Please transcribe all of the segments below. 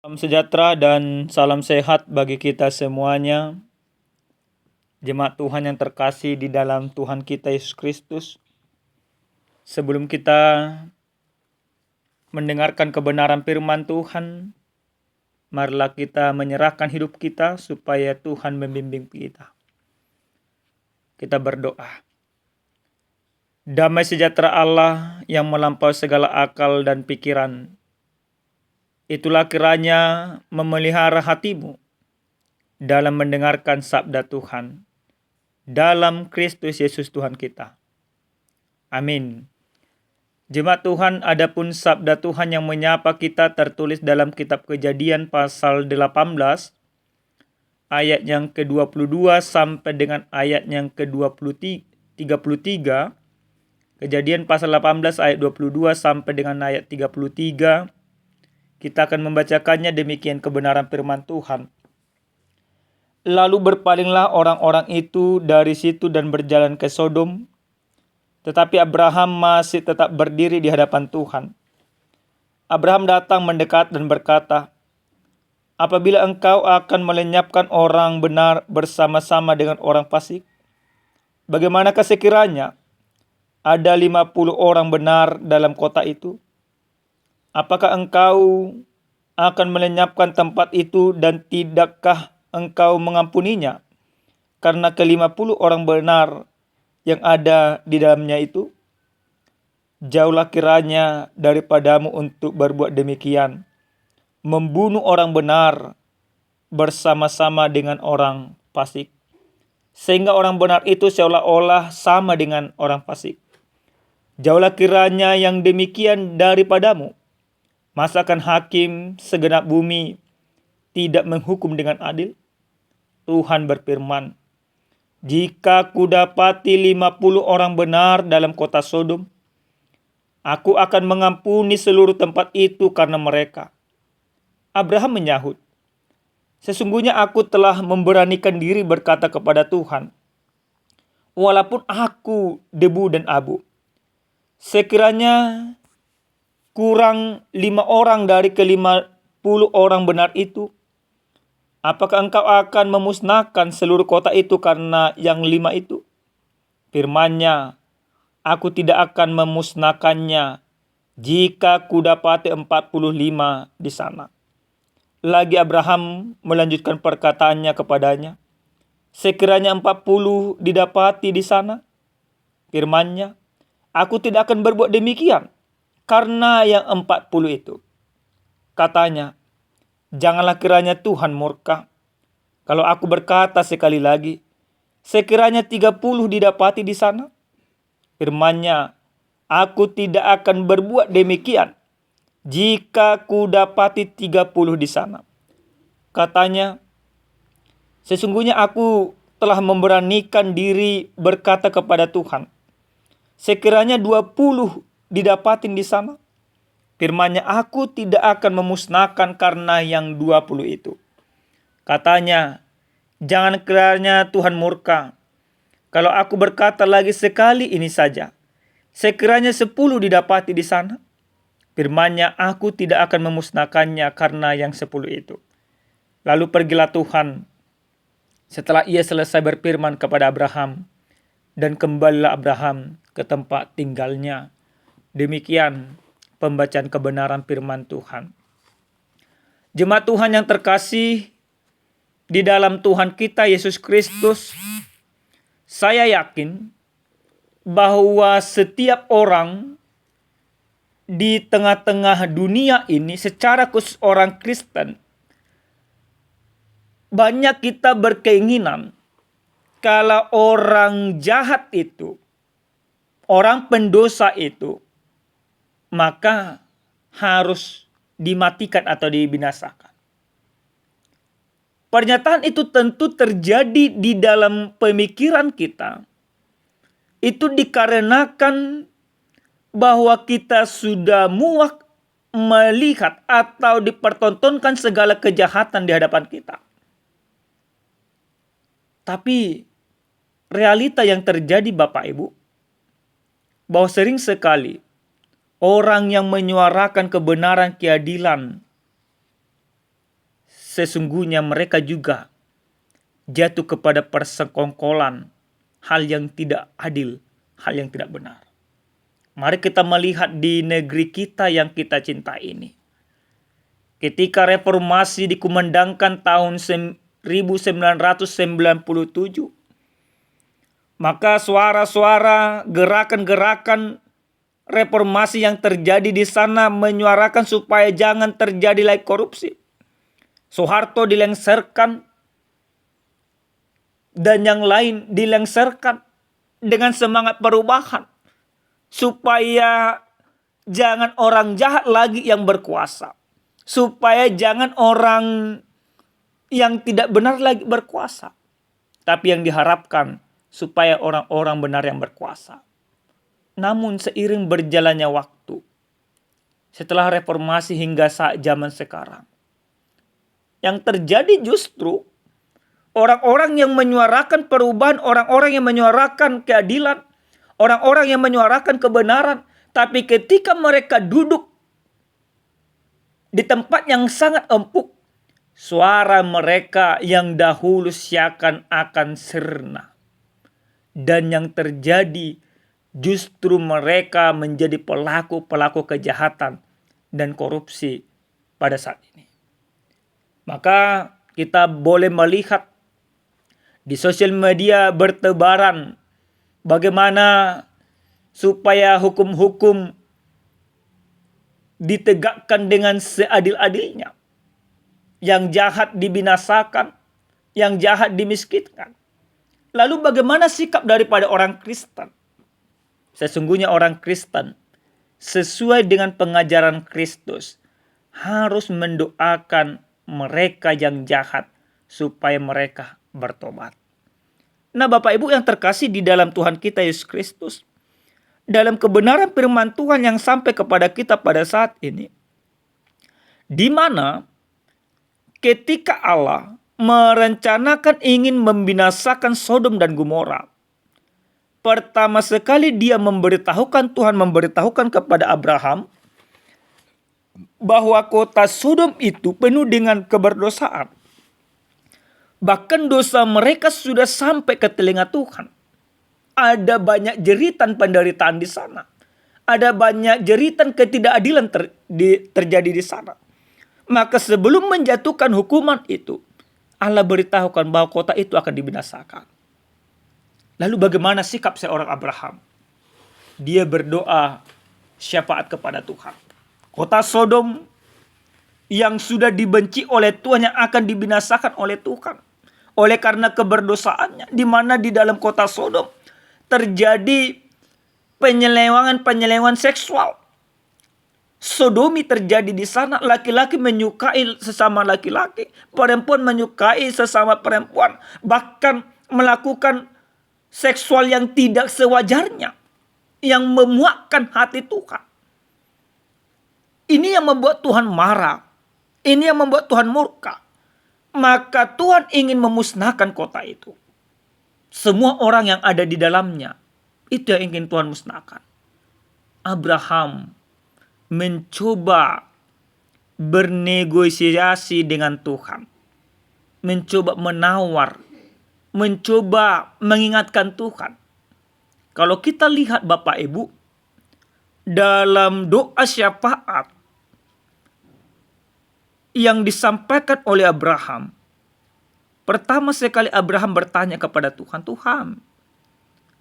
Salam sejahtera dan salam sehat bagi kita semuanya. Jemaat Tuhan yang terkasih di dalam Tuhan kita Yesus Kristus. Sebelum kita mendengarkan kebenaran firman Tuhan, marilah kita menyerahkan hidup kita supaya Tuhan membimbing kita. Kita berdoa. Damai sejahtera Allah yang melampaui segala akal dan pikiran, itulah kiranya memelihara hatimu dalam mendengarkan sabda Tuhan dalam Kristus Yesus Tuhan kita. Amin. Jemaat Tuhan, adapun sabda Tuhan yang menyapa kita tertulis dalam kitab Kejadian pasal 18 ayat yang ke-22 sampai dengan ayat yang ke-33. Kejadian pasal 18 ayat 22 sampai dengan ayat 33. Kita akan membacakannya, demikian kebenaran firman Tuhan. Lalu berpalinglah orang-orang itu dari situ dan berjalan ke Sodom. Tetapi Abraham masih tetap berdiri di hadapan Tuhan. Abraham datang mendekat dan berkata, "Apabila engkau akan melenyapkan orang benar bersama-sama dengan orang fasik, bagaimanakah sekiranya ada 50 orang benar dalam kota itu? Apakah engkau akan melenyapkan tempat itu dan tidakkah engkau mengampuninya karena ke-50 orang benar yang ada di dalamnya itu? Jauhlah kiranya daripadamu untuk berbuat demikian, membunuh orang benar bersama-sama dengan orang fasik, sehingga orang benar itu seolah-olah sama dengan orang fasik. Jauhlah kiranya yang demikian daripadamu. Masakan hakim segenap bumi tidak menghukum dengan adil?" Tuhan berfirman, "Jika kudapati 50 orang benar dalam kota Sodom, aku akan mengampuni seluruh tempat itu karena mereka." Abraham menyahut, "Sesungguhnya aku telah memberanikan diri berkata kepada Tuhan, walaupun aku debu dan abu, sekiranya kurang 5 orang dari ke-50 orang benar itu, apakah engkau akan memusnahkan seluruh kota itu karena yang 5 itu?" Firman-Nya, "Aku tidak akan memusnahkannya jika kudapati 45 di sana." Lagi Abraham melanjutkan perkataannya kepadanya, "Sekiranya 40 didapati di sana," firman-Nya, "aku tidak akan berbuat demikian karena yang 40 itu." Katanya, "Janganlah kiranya Tuhan murka kalau aku berkata sekali lagi, sekiranya 30 didapati di sana." Firman-Nya, "Aku tidak akan berbuat demikian jika kudapati 30 di sana." Katanya, "Sesungguhnya aku telah memberanikan diri berkata kepada Tuhan, sekiranya 20 didapatin di sana." Firman-Nya, "Aku tidak akan memusnahkan karena yang 20 itu." Katanya, "Jangan kiranya Tuhan murka kalau aku berkata lagi sekali ini saja, sekiranya 10 didapati di sana." Firman-Nya, "Aku tidak akan memusnahkannya karena yang 10 itu." Lalu pergilah Tuhan setelah ia selesai berfirman kepada Abraham, dan kembalilah Abraham ke tempat tinggalnya. Demikian pembacaan kebenaran firman Tuhan. Jemaat Tuhan yang terkasih di dalam Tuhan kita Yesus Kristus, saya yakin bahwa setiap orang di tengah-tengah dunia ini, secara khusus orang Kristen, banyak kita berkeinginan kalau orang jahat itu, orang pendosa itu, maka harus dimatikan atau dibinasakan. Pernyataan itu tentu terjadi di dalam pemikiran kita. Itu dikarenakan bahwa kita sudah muak melihat atau dipertontonkan segala kejahatan di hadapan kita. Tapi realita yang terjadi Bapak Ibu, bahwa sering sekali orang yang menyuarakan kebenaran keadilan sesungguhnya mereka juga jatuh kepada persekongkolan, hal yang tidak adil, hal yang tidak benar. Mari kita melihat di negeri kita yang kita cintai ini. Ketika reformasi dikumandangkan tahun 1997, maka suara-suara gerakan-gerakan reformasi yang terjadi di sana menyuarakan supaya jangan terjadi lagi korupsi. Soeharto dilengsarkan dan yang lain dilengsarkan dengan semangat perubahan supaya jangan orang jahat lagi yang berkuasa, supaya jangan orang yang tidak benar lagi berkuasa, tapi yang diharapkan supaya orang-orang benar yang berkuasa. Namun seiring berjalannya waktu, setelah reformasi hingga saat zaman sekarang, yang terjadi justru orang-orang yang menyuarakan perubahan, orang-orang yang menyuarakan keadilan, orang-orang yang menyuarakan kebenaran, tapi ketika mereka duduk di tempat yang sangat empuk, suara mereka yang dahulu seakan-akan sirna. Dan yang terjadi justru mereka menjadi pelaku-pelaku kejahatan dan korupsi pada saat ini. Maka kita boleh melihat di sosial media bertebaran bagaimana supaya hukum-hukum ditegakkan dengan seadil-adilnya. Yang jahat dibinasakan, yang jahat dimiskinkan. Lalu bagaimana sikap daripada orang Kristen? Sesungguhnya orang Kristen sesuai dengan pengajaran Kristus harus mendoakan mereka yang jahat supaya mereka bertobat. Nah, Bapak Ibu yang terkasih di dalam Tuhan kita Yesus Kristus, dalam kebenaran firman Tuhan yang sampai kepada kita pada saat ini, di mana ketika Allah merencanakan ingin membinasakan Sodom dan Gomora, pertama sekali dia Tuhan memberitahukan kepada Abraham bahwa kota Sodom itu penuh dengan keberdosaan. Bahkan dosa mereka sudah sampai ke telinga Tuhan. Ada banyak jeritan penderitaan di sana. Ada banyak jeritan ketidakadilan terjadi di sana. Maka sebelum menjatuhkan hukuman itu, Allah beritahukan bahwa kota itu akan dibinasakan. Lalu bagaimana sikap seorang Abraham? Dia berdoa syafaat kepada Tuhan. Kota Sodom yang sudah dibenci oleh Tuhan yang akan dibinasakan oleh Tuhan. Oleh karena keberdosaannya, di mana di dalam kota Sodom terjadi penyelewangan seksual. Sodomi terjadi di sana, laki-laki menyukai sesama laki-laki, perempuan menyukai sesama perempuan, bahkan melakukan seksual yang tidak sewajarnya, yang memuakkan hati Tuhan. Ini yang membuat Tuhan marah, ini yang membuat Tuhan murka. Maka Tuhan ingin memusnahkan kota itu. Semua orang yang ada di dalamnya, itu yang ingin Tuhan musnahkan. Abraham mencoba bernegosiasi dengan Tuhan. Mencoba menawar. Mencoba mengingatkan Tuhan. Kalau kita lihat Bapak Ibu, dalam doa syafaat yang disampaikan oleh Abraham, pertama sekali Abraham bertanya kepada Tuhan, Tuhan,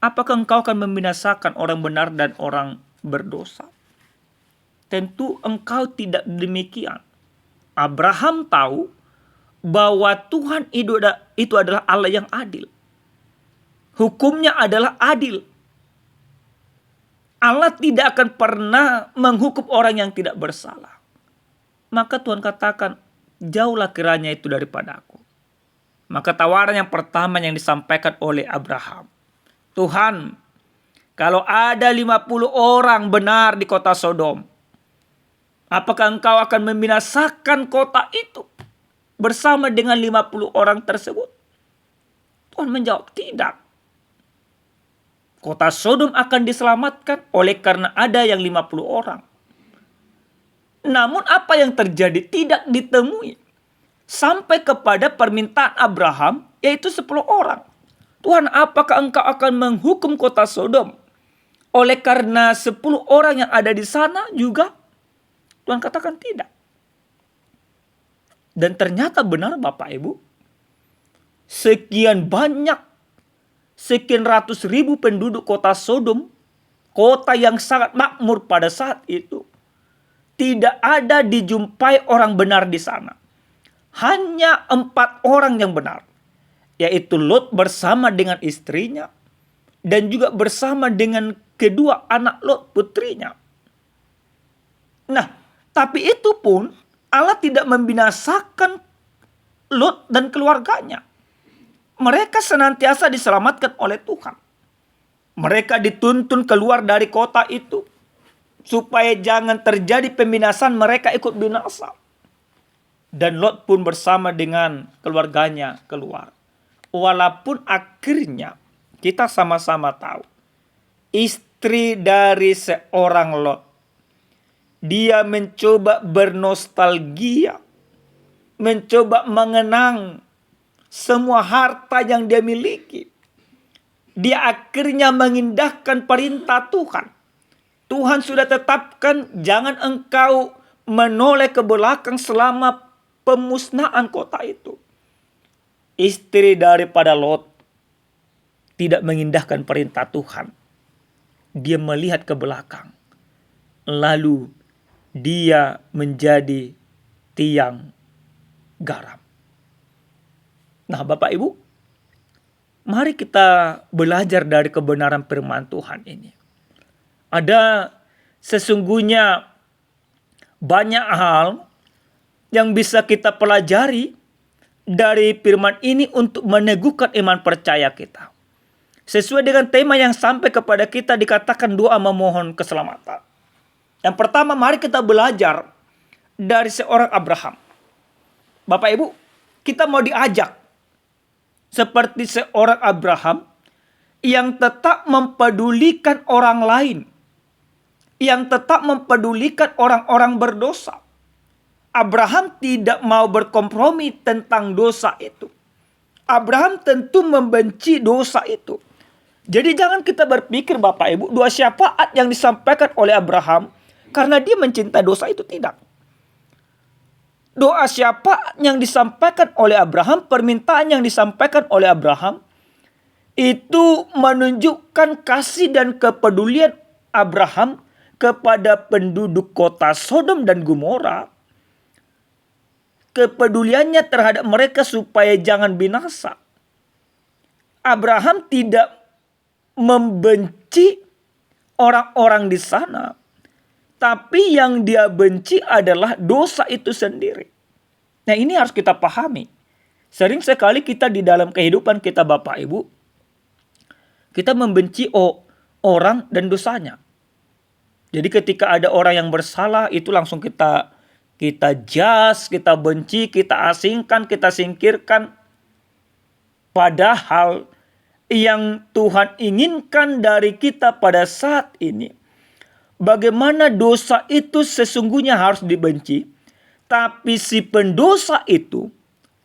apakah engkau akan membinasakan orang benar dan orang berdosa? Tentu engkau tidak demikian. Abraham tahu bahwa Tuhan itu adalah Allah yang adil. Hukumnya adalah adil. Allah tidak akan pernah menghukum orang yang tidak bersalah. Maka Tuhan katakan, jauhlah kiranya itu daripada aku. Maka tawaran yang pertama yang disampaikan oleh Abraham, Tuhan, kalau ada 50 orang benar di kota Sodom, apakah engkau akan membinasakan kota itu bersama dengan 50 orang tersebut? Tuhan menjawab, tidak. Kota Sodom akan diselamatkan oleh karena ada yang 50 orang. Namun apa yang terjadi tidak ditemui sampai kepada permintaan Abraham, yaitu 10 orang. Tuhan, apakah engkau akan menghukum kota Sodom oleh karena 10 orang yang ada di sana juga? Tuhan katakan tidak. Dan ternyata benar Bapak Ibu. Sekian banyak, sekian ratus ribu penduduk kota Sodom, kota yang sangat makmur pada saat itu, tidak ada dijumpai orang benar di sana. Hanya 4 orang yang benar, yaitu Lot bersama dengan istrinya dan juga bersama dengan kedua anak Lot, putrinya. Nah, tapi itu pun Allah tidak membinasakan Lot dan keluarganya. Mereka senantiasa diselamatkan oleh Tuhan. Mereka dituntun keluar dari kota itu supaya jangan terjadi pembinasaan, mereka ikut binasa. Dan Lot pun bersama dengan keluarganya keluar. Walaupun akhirnya kita sama-sama tahu, istri dari seorang Lot, dia mencoba bernostalgia, mencoba mengenang semua harta yang dia miliki. Dia akhirnya mengindahkan perintah Tuhan. Tuhan sudah tetapkan jangan engkau menoleh ke belakang selama pemusnahan kota itu. Istri daripada Lot tidak mengindahkan perintah Tuhan. Dia melihat ke belakang. Lalu dia menjadi tiang garam. Nah, Bapak Ibu, mari kita belajar dari kebenaran firman Tuhan ini. Ada sesungguhnya banyak hal yang bisa kita pelajari dari firman ini untuk meneguhkan iman percaya kita. Sesuai dengan tema yang sampai kepada kita dikatakan doa memohon keselamatan. Yang pertama, mari kita belajar dari seorang Abraham. Bapak Ibu, kita mau diajak seperti seorang Abraham yang tetap mempedulikan orang lain, yang tetap mempedulikan orang-orang berdosa. Abraham tidak mau berkompromi tentang dosa itu. Abraham tentu membenci dosa itu. Jadi jangan kita berpikir Bapak Ibu, doa syafaat yang disampaikan oleh Abraham karena dia mencintai dosa itu, tidak. Doa syafaat yang disampaikan oleh Abraham, permintaan yang disampaikan oleh Abraham, itu menunjukkan kasih dan kepedulian Abraham kepada penduduk kota Sodom dan Gomora. Kepeduliannya terhadap mereka supaya jangan binasa. Abraham tidak membenci orang-orang di sana. Tapi yang dia benci adalah dosa itu sendiri. Nah, ini harus kita pahami. Sering sekali kita di dalam kehidupan kita Bapak Ibu, kita membenci orang dan dosanya. Jadi ketika ada orang yang bersalah, itu langsung kita judge, kita benci, kita asingkan, kita singkirkan. Padahal yang Tuhan inginkan dari kita pada saat ini, bagaimana dosa itu sesungguhnya harus dibenci, tapi si pendosa itu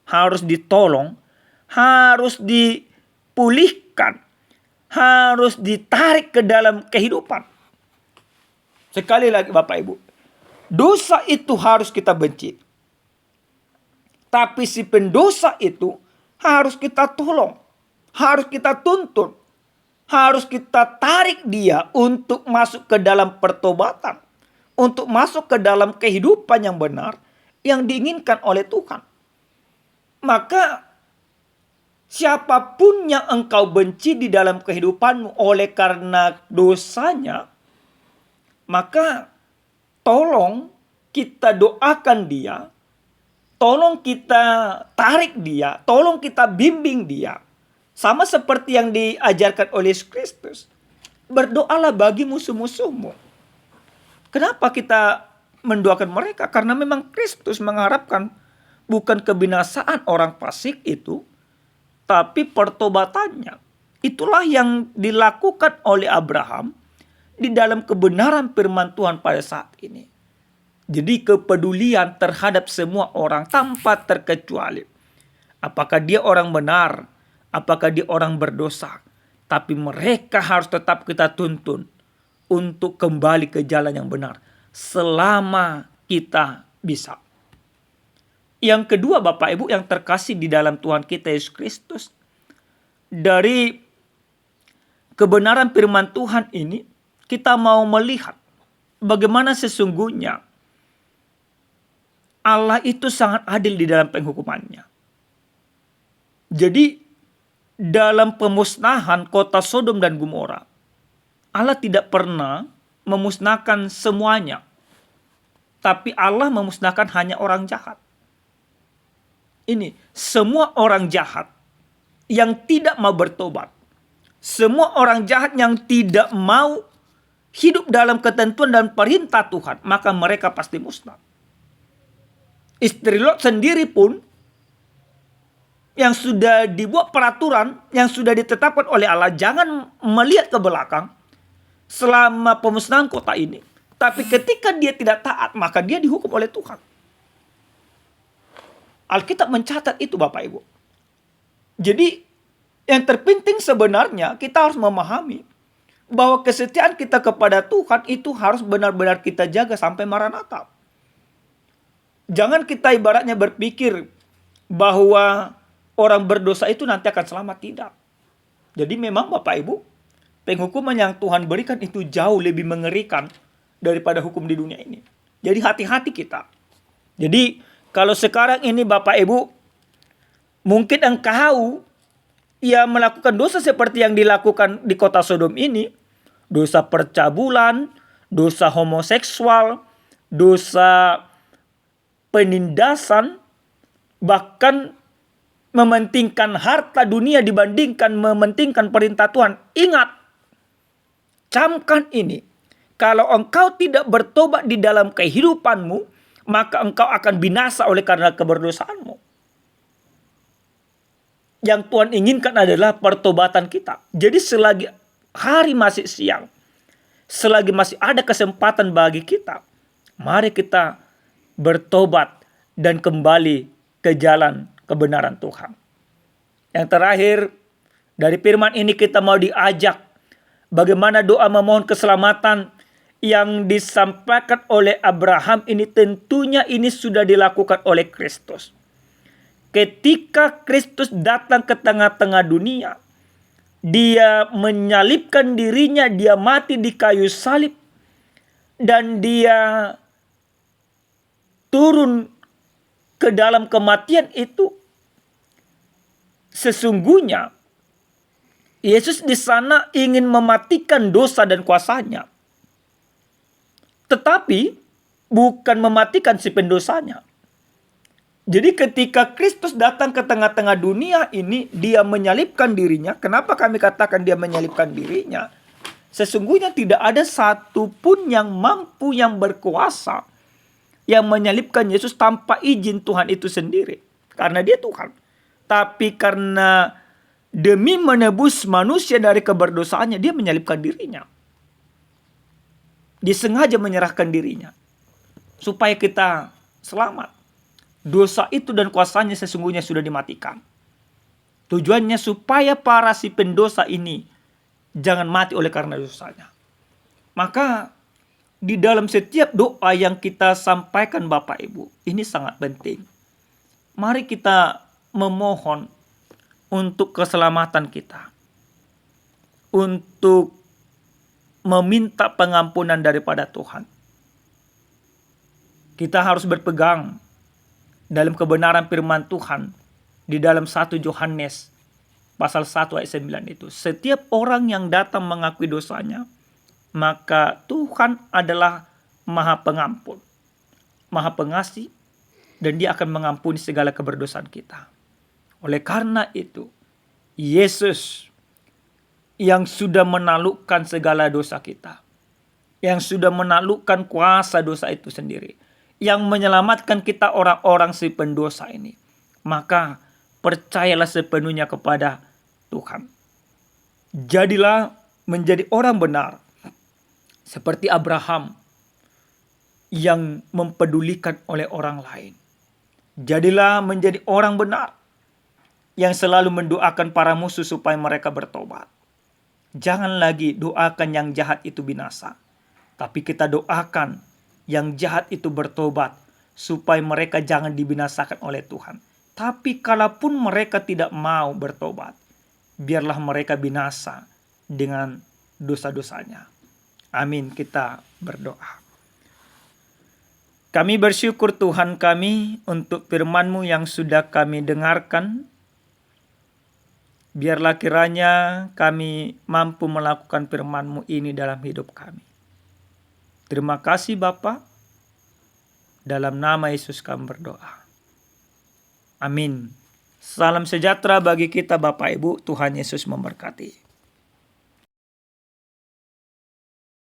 harus ditolong, harus dipulihkan, harus ditarik ke dalam kehidupan. Sekali lagi Bapak Ibu, dosa itu harus kita benci, tapi si pendosa itu harus kita tolong, harus kita tuntun. Harus kita tarik dia untuk masuk ke dalam pertobatan. Untuk masuk ke dalam kehidupan yang benar yang diinginkan oleh Tuhan. Maka siapapun yang engkau benci di dalam kehidupanmu oleh karena dosanya, maka tolong kita doakan dia. Tolong kita tarik dia. Tolong kita bimbing dia. Sama seperti yang diajarkan oleh Yesus Kristus. Berdoalah bagi musuh-musuhmu. Kenapa kita mendoakan mereka? Karena memang Kristus mengharapkan bukan kebinasaan orang fasik itu, tapi pertobatannya. Itulah yang dilakukan oleh Abraham di dalam kebenaran firman Tuhan pada saat ini. Jadi kepedulian terhadap semua orang tanpa terkecuali. Apakah dia orang benar, apakah dia orang berdosa. Tapi mereka harus tetap kita tuntun untuk kembali ke jalan yang benar. Selama kita bisa. Yang kedua Bapak Ibu yang terkasih di dalam Tuhan kita Yesus Kristus. Dari kebenaran firman Tuhan ini kita mau melihat bagaimana sesungguhnya Allah itu sangat adil di dalam penghukumannya. Jadi dalam pemusnahan kota Sodom dan Gomora, Allah tidak pernah memusnahkan semuanya. Tapi Allah memusnahkan hanya orang jahat. Ini semua orang jahat yang tidak mau bertobat. Semua orang jahat yang tidak mau hidup dalam ketentuan dan perintah Tuhan, maka mereka pasti musnah. Istri Lot sendiri pun yang sudah dibuat peraturan, yang sudah ditetapkan oleh Allah, jangan melihat ke belakang selama pemusnahan kota ini. Tapi ketika dia tidak taat, maka dia dihukum oleh Tuhan. Alkitab mencatat itu Bapak Ibu. Jadi yang terpenting sebenarnya kita harus memahami bahwa kesetiaan kita kepada Tuhan itu harus benar-benar kita jaga sampai Maranatha. Jangan kita ibaratnya berpikir bahwa orang berdosa itu nanti akan selamat. Tidak. Jadi memang Bapak Ibu, penghukuman yang Tuhan berikan itu jauh lebih mengerikan daripada hukum di dunia ini. Jadi hati-hati kita. Jadi kalau sekarang ini Bapak Ibu, mungkin engkau yang melakukan dosa seperti yang dilakukan di kota Sodom ini, dosa percabulan, dosa homoseksual, dosa penindasan, bahkan mementingkan harta dunia dibandingkan mementingkan perintah Tuhan. Ingat, camkan ini. Kalau engkau tidak bertobat di dalam kehidupanmu, maka engkau akan binasa oleh karena keberdosaanmu. Yang Tuhan inginkan adalah pertobatan kita. Jadi selagi hari masih siang, selagi masih ada kesempatan bagi kita, mari kita bertobat dan kembali ke jalan kebenaran Tuhan. Yang terakhir, dari firman ini kita mau diajak bagaimana doa memohon keselamatan yang disampaikan oleh Abraham ini, tentunya ini sudah dilakukan oleh Kristus. Ketika Kristus datang ke tengah-tengah dunia, dia menyalibkan dirinya, dia mati di kayu salib, dan dia turun ke dalam kematian itu. Sesungguhnya Yesus di sana ingin mematikan dosa dan kuasanya, tetapi bukan mematikan si pendosanya. Jadi ketika Kristus datang ke tengah-tengah dunia ini, dia menyalibkan dirinya. Kenapa kami katakan dia menyalibkan dirinya? Sesungguhnya tidak ada satupun yang mampu, yang berkuasa, yang menyalibkan Yesus tanpa izin Tuhan itu sendiri. Karena dia Tuhan. Tapi karena demi menebus manusia dari keberdosaannya, dia menyalibkan dirinya. Dia sengaja menyerahkan dirinya supaya kita selamat. Dosa itu dan kuasanya sesungguhnya sudah dimatikan. Tujuannya supaya para si pendosa ini jangan mati oleh karena dosanya. Maka di dalam setiap doa yang kita sampaikan Bapak Ibu, ini sangat penting. Mari kita memohon untuk keselamatan kita. Untuk meminta pengampunan daripada Tuhan. Kita harus berpegang dalam kebenaran firman Tuhan di dalam 1 Yohanes pasal 1 ayat 9 itu. Setiap orang yang datang mengakui dosanya, maka Tuhan adalah Maha Pengampun, Maha Pengasih, dan Dia akan mengampuni segala keberdosaan kita. Oleh karena itu, Yesus yang sudah menaklukkan segala dosa kita, yang sudah menaklukkan kuasa dosa itu sendiri, yang menyelamatkan kita orang-orang si pendosa ini, maka percayalah sepenuhnya kepada Tuhan. Jadilah menjadi orang benar seperti Abraham yang mempedulikan oleh orang lain. Jadilah menjadi orang benar yang selalu mendoakan para musuh supaya mereka bertobat. Jangan lagi doakan yang jahat itu binasa, tapi kita doakan yang jahat itu bertobat supaya mereka jangan dibinasakan oleh Tuhan. Tapi kalaupun mereka tidak mau bertobat, biarlah mereka binasa dengan dosa-dosanya. Amin. Kita berdoa. Kami bersyukur Tuhan kami untuk firman-Mu yang sudah kami dengarkan. Biarlah kiranya kami mampu melakukan firman-Mu ini dalam hidup kami. Terima kasih Bapa. Dalam nama Yesus kami berdoa. Amin. Salam sejahtera bagi kita Bapak Ibu. Tuhan Yesus memberkati.